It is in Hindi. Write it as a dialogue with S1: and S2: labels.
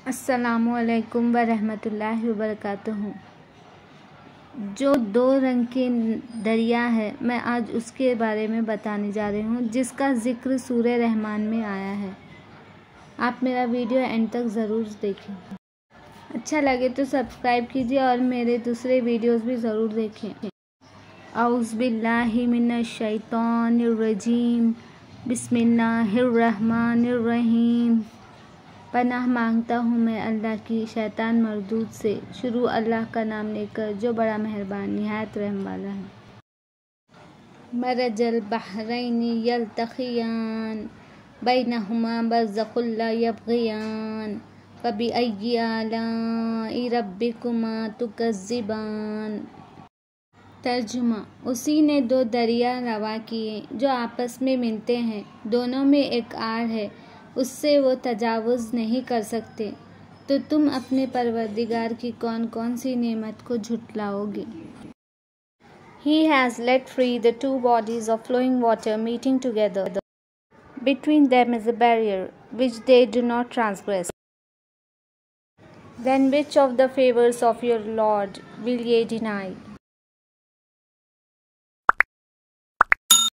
S1: अस्सलामुअलैकुम वरहमतुल्लाहि वबरकातुहू। जो दो रंग के दरिया है, मैं आज उसके बारे में बताने जा रही हूँ, जिसका ज़िक्र सूरह रहमान में आया है। आप मेरा वीडियो एंड तक ज़रूर देखें। अच्छा लगे तो सब्सक्राइब कीजिए और मेरे दूसरे वीडियोस भी ज़रूर देखें। औज़ु बिल्लाहि मिनश शैतानिर रजीम, बिस्मिल्लाहिर रहमानिर रहीम। पनाह मांगता हूँ मैं अल्लाह की शैतान मरदूद से। शुरू अल्लाह का नाम लेकर जो बड़ा मेहरबान निहायत रहम वाला है। मरजल बहरैनि यल्तक़ियान बैनहुमा बरज़ख़ुन ला यबग़ियान फ़बिअय्यि आलाइ रब्बिकुमा तुकज़्ज़िबान। तर्जुमा: उसी ने दो दरिया रवा किए जो आपस में मिलते हैं, दोनों में एक आड़ है, उससे वो तजावुज़ नहीं कर सकते, तो तुम अपने परवरदिगार की कौन कौन सी नेमत को झुटलाओगे। He has let free the two bodies of flowing water meeting together. Between them is a barrier which they do not transgress. Then which of the favors of your Lord will ye deny?